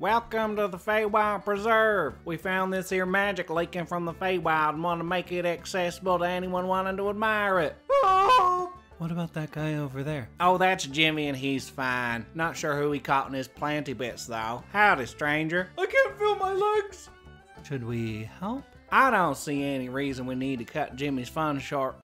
Welcome to the Feywild Preserve. We found this here magic leaking from the Feywild and want to make it accessible to anyone wanting to admire it. What about that guy over there? Oh, that's Jimmy and he's fine. Not sure who he caught in his planty bits though. Howdy, stranger. I can't feel my legs. Should we help? I don't see any reason we need to cut Jimmy's fun short.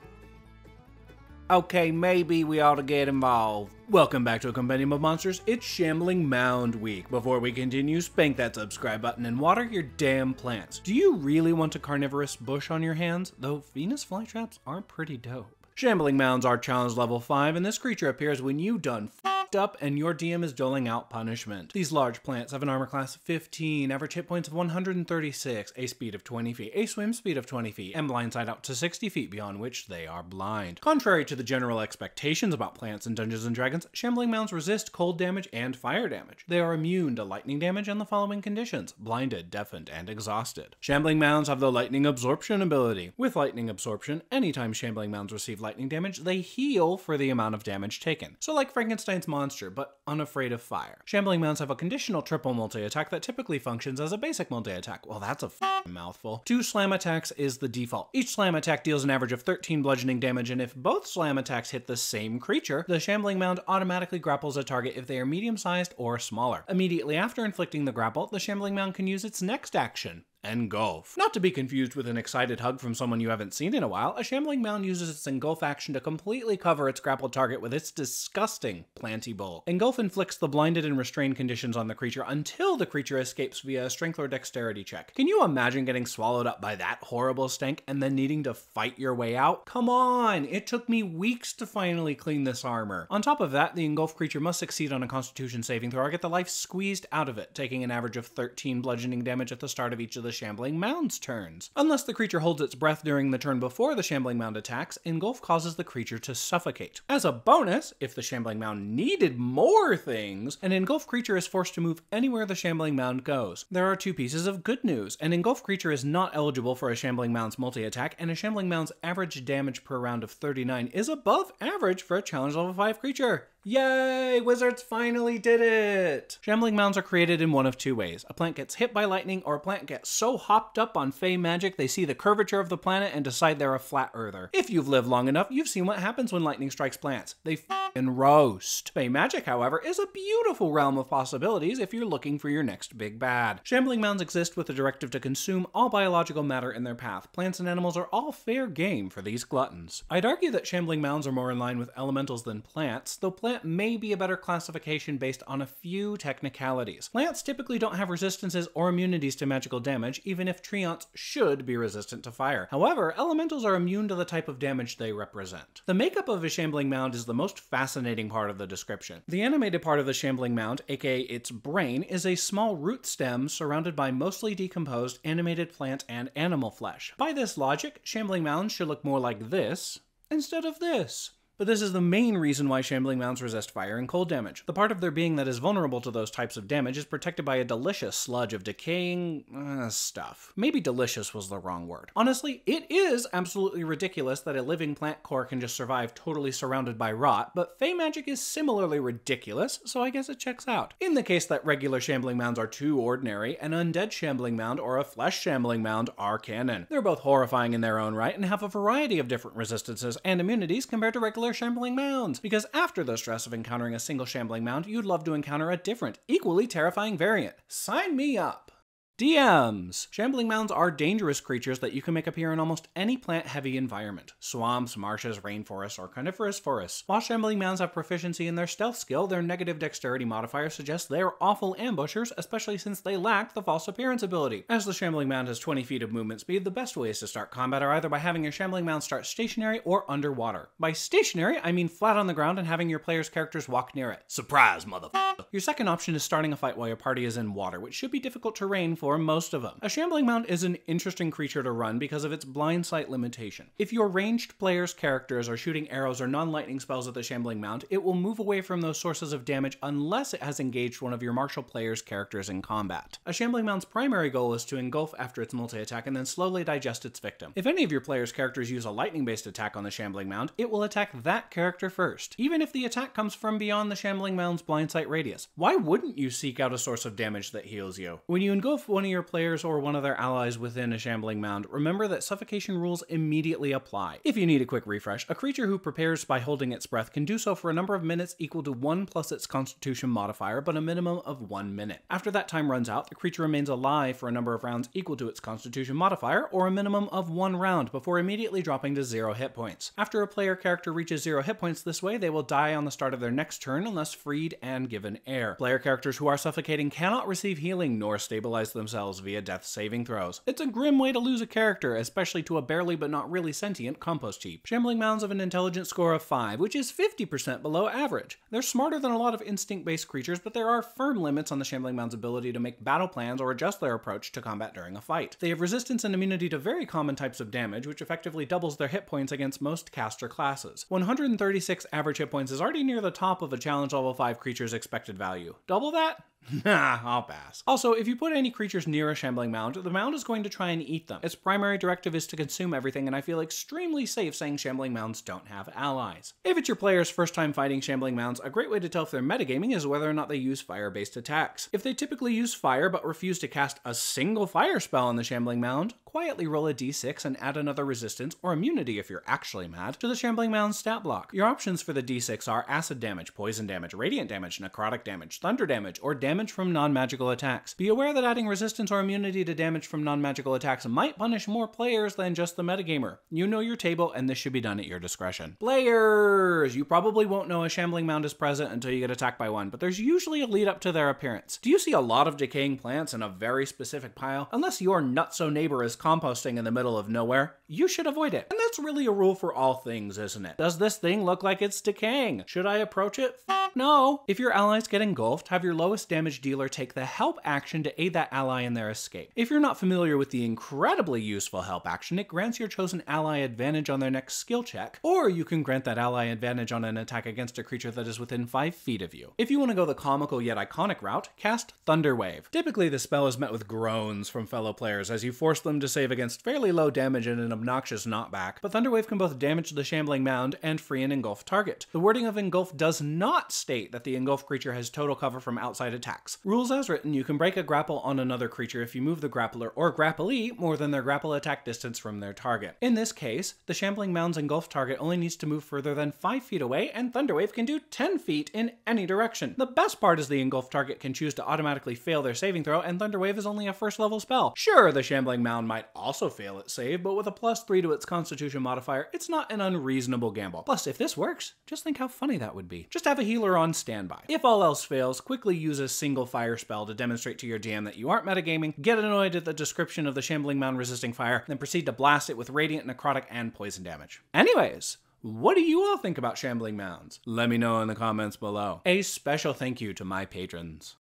Okay, maybe we ought to get involved. Welcome back to a Compendium of Monsters. It's Shambling Mound Week. Before we continue, spank that subscribe button and water your damn plants. Do you really want a carnivorous bush on your hands? Though Venus flytraps are pretty dope. Shambling Mounds are challenge level 5, and this creature appears when you done f***ed up and your DM is doling out punishment. These large plants have an armor class of 15, average hit points of 136, a speed of 20 feet, a swim speed of 20 feet, and blind sight out to 60 feet, beyond which they are blind. Contrary to the general expectations about plants in Dungeons & Dragons, Shambling Mounds resist cold damage and fire damage. They are immune to lightning damage and the following conditions: blinded, deafened, and exhausted. Shambling Mounds have the Lightning Absorption ability. With Lightning Absorption, anytime Shambling Mounds receive lightning damage, they heal for the amount of damage taken. So like Frankenstein's monster, but unafraid of fire. Shambling Mounds have a conditional triple multi-attack that typically functions as a basic multi-attack. Well, that's a f***ing mouthful. 2 slam attacks is the default. Each slam attack deals an average of 13 bludgeoning damage, and if both slam attacks hit the same creature, the Shambling Mound automatically grapples a target if they are medium-sized or smaller. Immediately after inflicting the grapple, the Shambling Mound can use its next action: engulf. Not to be confused with an excited hug from someone you haven't seen in a while, a Shambling Mound uses its engulf action to completely cover its grappled target with its disgusting planty bulk. Engulf inflicts the blinded and restrained conditions on the creature until the creature escapes via a strength or dexterity check. Can you imagine getting swallowed up by that horrible stank and then needing to fight your way out? Come on, it took me weeks to finally clean this armor. On top of that, the engulfed creature must succeed on a Constitution saving throw or get the life squeezed out of it, taking an average of 13 bludgeoning damage at the start of each of the Shambling Mound's turns. Unless the creature holds its breath during the turn before the Shambling Mound attacks, engulf causes the creature to suffocate. As a bonus, if the Shambling Mound needed more things, an engulfed creature is forced to move anywhere the Shambling Mound goes. There are 2 pieces of good news. An engulfed creature is not eligible for a Shambling Mound's multi-attack, and a Shambling Mound's average damage per round of 39 is above average for a challenge level 5 creature. Yay! Wizards finally did it! Shambling Mounds are created in one of 2 ways. A plant gets hit by lightning, or a plant gets so hopped up on Fey magic they see the curvature of the planet and decide they're a flat earther. If you've lived long enough, you've seen what happens when lightning strikes plants. They f***ing roast. Fey magic, however, is a beautiful realm of possibilities if you're looking for your next big bad. Shambling Mounds exist with a directive to consume all biological matter in their path. Plants and animals are all fair game for these gluttons. I'd argue that Shambling Mounds are more in line with elementals than plants, though plant may be a better classification based on a few technicalities. Plants typically don't have resistances or immunities to magical damage, even if treants should be resistant to fire. However, elementals are immune to the type of damage they represent. The makeup of a Shambling Mound is the most fascinating part of the description. The animated part of the Shambling Mound, aka its brain, is a small root stem surrounded by mostly decomposed animated plant and animal flesh. By this logic, Shambling Mounds should look more like this instead of this. But this is the main reason why Shambling Mounds resist fire and cold damage. The part of their being that is vulnerable to those types of damage is protected by a delicious sludge of decaying stuff. Maybe delicious was the wrong word. Honestly, it is absolutely ridiculous that a living plant core can just survive totally surrounded by rot, but Fey magic is similarly ridiculous, so I guess it checks out. In the case that regular Shambling Mounds are too ordinary, an undead Shambling Mound or a flesh Shambling Mound are canon. They're both horrifying in their own right and have a variety of different resistances and immunities compared to regular Shambling Mounds, because after the stress of encountering a single Shambling Mound, you'd love to encounter a different, equally terrifying variant. Sign me up! DMs! Shambling Mounds are dangerous creatures that you can make appear in almost any plant-heavy environment. Swamps, marshes, rainforests, or carnivorous forests. While Shambling Mounds have proficiency in their stealth skill, their negative dexterity modifier suggests they are awful ambushers, especially since they lack the false appearance ability. As the Shambling Mound has 20 feet of movement speed, the best ways to start combat are either by having your Shambling Mound start stationary or underwater. By stationary, I mean flat on the ground and having your player's characters walk near it. Surprise, motherfucker! Your second option is starting a fight while your party is in water, which should be difficult terrain for for most of them. A Shambling Mound is an interesting creature to run because of its blind sight limitation. If your ranged player's characters are shooting arrows or non-lightning spells at the Shambling Mound, it will move away from those sources of damage unless it has engaged one of your martial player's characters in combat. A Shambling Mound's primary goal is to engulf after its multi-attack and then slowly digest its victim. If any of your player's characters use a lightning-based attack on the Shambling Mound, it will attack that character first, even if the attack comes from beyond the Shambling Mound's blind sight radius. Why wouldn't you seek out a source of damage that heals you? When you engulf one of your players or one of their allies within a Shambling Mound, remember that suffocation rules immediately apply. If you need a quick refresh, a creature who prepares by holding its breath can do so for a number of minutes equal to 1 plus its Constitution modifier, but a minimum of 1 minute. After that time runs out, the creature remains alive for a number of rounds equal to its Constitution modifier, or a minimum of 1 round, before immediately dropping to 0 hit points. After a player character reaches 0 hit points this way, they will die on the start of their next turn unless freed and given air. Player characters who are suffocating cannot receive healing nor stabilize themselves via death saving throws. It's a grim way to lose a character, especially to a barely but not really sentient compost heap. Shambling Mounds have an intelligence score of 5, which is 50% below average. They're smarter than a lot of instinct-based creatures, but there are firm limits on the Shambling Mound's ability to make battle plans or adjust their approach to combat during a fight. They have resistance and immunity to very common types of damage, which effectively doubles their hit points against most caster classes. 136 average hit points is already near the top of a challenge level 5 creature's expected value. Double that? Nah, I'll pass. Also, if you put any creatures near a Shambling Mound, the mound is going to try and eat them. Its primary directive is to consume everything, and I feel extremely safe saying Shambling Mounds don't have allies. If it's your player's first time fighting Shambling Mounds, a great way to tell if they're metagaming is whether or not they use fire-based attacks. If they typically use fire but refuse to cast a single fire spell on the Shambling Mound, quietly roll a d6 and add another resistance, or immunity if you're actually mad, to the Shambling Mound's stat block. Your options for the d6 are acid damage, poison damage, radiant damage, necrotic damage, thunder damage, or damage from non-magical attacks. Be aware that adding resistance or immunity to damage from non-magical attacks might punish more players than just the metagamer. You know your table, and this should be done at your discretion. Players! You probably won't know a Shambling Mound is present until you get attacked by one, but there's usually a lead up to their appearance. Do you see a lot of decaying plants in a very specific pile? Unless your nutso neighbor is composting in the middle of nowhere, you should avoid it. And that's really a rule for all things, isn't it? Does this thing look like it's decaying? Should I approach it? No. If your allies get engulfed, have your lowest damage dealer take the help action to aid that ally in their escape. If you're not familiar with the incredibly useful help action, it grants your chosen ally advantage on their next skill check, or you can grant that ally advantage on an attack against a creature that is within 5 feet of you. If you want to go the comical yet iconic route, cast Thunder Wave. Typically, the spell is met with groans from fellow players as you force them to save against fairly low damage and an obnoxious knockback, but Thunder Wave can both damage the Shambling Mound and free an engulfed target. The wording of engulf does not state that the engulfed creature has total cover from outside attacks. Rules as written, you can break a grapple on another creature if you move the grappler or grapplee more than their grapple attack distance from their target. In this case, the Shambling Mound's engulfed target only needs to move further than 5 feet away, and Thunderwave can do 10 feet in any direction. The best part is the engulfed target can choose to automatically fail their saving throw, and Thunderwave is only a first level spell. Sure, the Shambling Mound might also fail its save, but with a +3 to its Constitution modifier, it's not an unreasonable gamble. Plus, if this works, just think how funny that would be. Just have a healer on standby. If all else fails, quickly use a single fire spell to demonstrate to your DM that you aren't metagaming, get annoyed at the description of the Shambling Mound resisting fire, then proceed to blast it with radiant, necrotic, and poison damage. Anyways, what do you all think about Shambling Mounds? Let me know in the comments below. A special thank you to my patrons.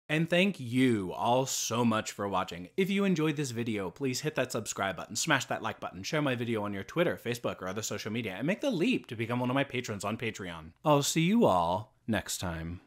And thank you all so much for watching. If you enjoyed this video, please hit that subscribe button, smash that like button, share my video on your Twitter, Facebook, or other social media, and make the leap to become one of my patrons on Patreon. I'll see you all next time.